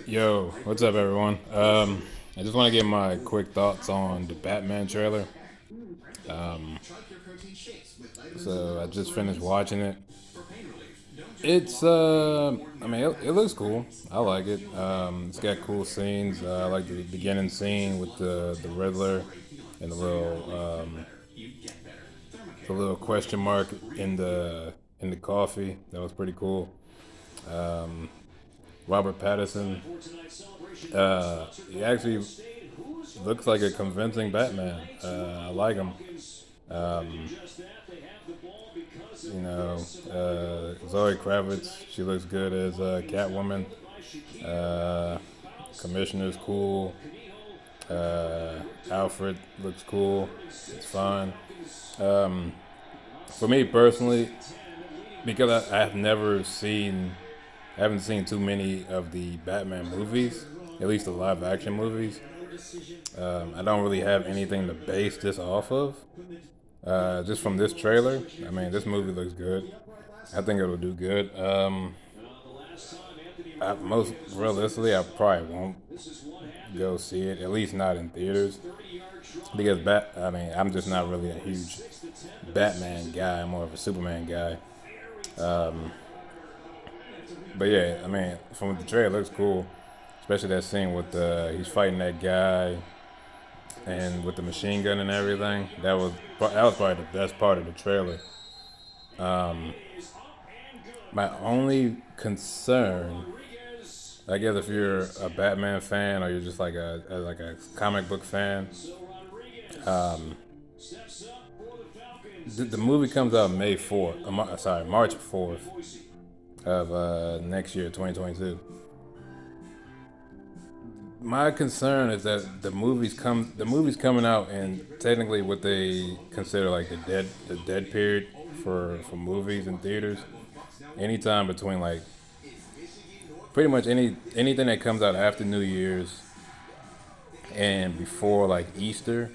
Yo, what's up, everyone? I just want to get my quick thoughts on the Batman trailer. So I just finished watching it. I mean, it looks cool. I like it. It's got cool scenes. I like the beginning scene with the Riddler and the little question mark in the coffee. That was pretty cool. Robert Pattinson. He actually looks like a convincing Batman. I like him. You know, Zoe Kravitz, she looks good as Catwoman. Uh, Commissioner's cool. Uh, Alfred looks cool. It's fine. For me personally, because I have never seen, I haven't seen too many of the Batman movies, at least the live action movies. I don't really have anything to base this off of. Just from this trailer, I mean, this movie looks good. I think it'll do good. Most realistically, I probably won't go see it. At least not in theaters, because I mean, I'm just not really a huge Batman guy. I'm more of a Superman guy. But yeah, I mean, from the trailer, it looks cool. Especially that scene with he's fighting that guy and with the machine gun and everything. That was probably the best part of the trailer. My only concern, I guess, if you're a Batman fan or you're just like a comic book fan, the movie comes out May 4th. Sorry, March 4th of next year, 2022. My concern is that the movie's coming out in technically what they consider like the dead period for movies and theaters. Anytime between like pretty much anything that comes out after New Year's and before like Easter,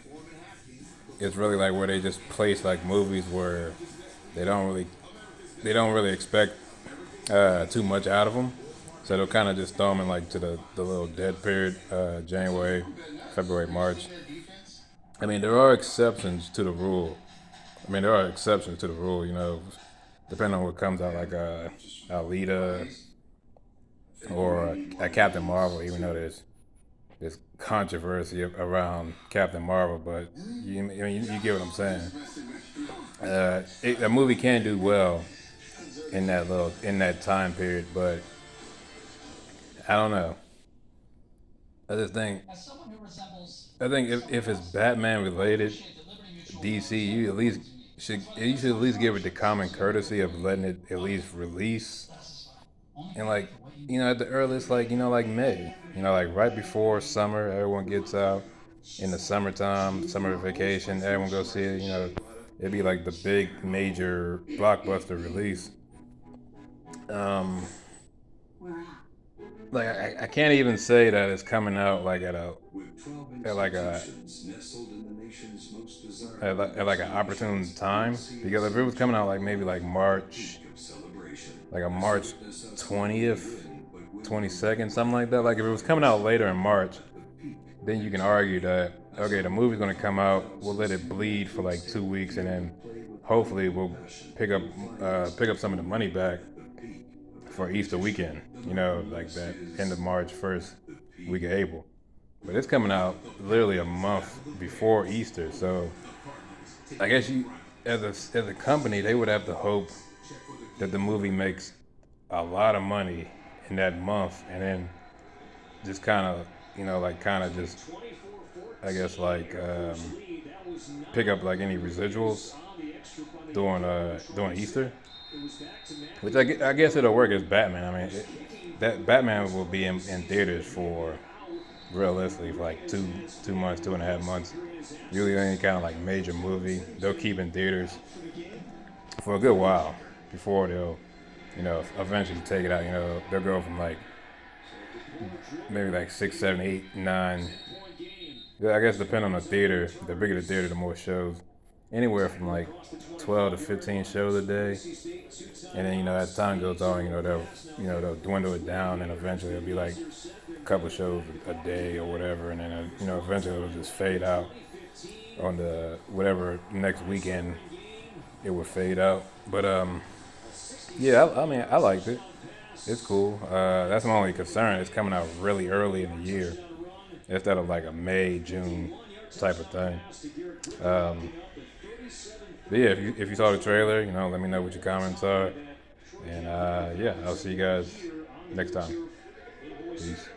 it's really like where they just place like movies where they don't really they don't really expect too much out of them. So they'll kind of just throw them in like to the little dead period, January, February, March. I mean, there are exceptions to the rule. I mean, there are exceptions to the rule. Depending on what comes out, like Alita or Captain Marvel. Even though there's controversy around Captain Marvel, but you get what I'm saying. A movie can do well in that time period, but I don't know. I just think if it's Batman related, DC, you should at least give it the common courtesy of letting it at least release and like at the earliest, like like May, like right before summer, everyone gets out in the summertime, summer vacation, everyone goes see it. It'd be like the big major blockbuster release. Um, like I can't even say that it's coming out like at like a at like an opportune time, because if it was coming out like maybe like March, like a March 20th, 22nd, something like that. Like if it was coming out later in March, then you can argue that okay, the movie's gonna come out, we'll let it bleed for like 2 weeks, and then hopefully we'll pick up pick up some of the money back for Easter weekend. Like that end of March, first week of April. But it's coming out literally a month before Easter, so I guess as a company, they would have to hope that the movie makes a lot of money in that month, and then just kind of, like kind of just, I guess, like pick up like any residuals during Easter, which I guess it'll work as Batman. I mean, that Batman will be in theaters for realistically for like 2 months, 2.5 months. Usually any kind of like major movie, they'll keep in theaters for a good while before they'll, eventually take it out. They'll go from like maybe like 6, 7, 8, 9. Yeah, I guess depending on the theater, the bigger the theater, the more shows. anywhere from like 12 to 15 shows a day, and then as time goes on, they'll dwindle it down, and eventually it'll be like a couple shows a day or whatever, and then eventually it'll just fade out on the whatever next weekend it would fade out. But yeah, I mean I liked it. It's cool. That's my only concern. It's coming out really early in the year instead of like a May June type of thing. Um, but yeah, if you saw the trailer, let me know what your comments are. And yeah, I'll see you guys next time. Peace.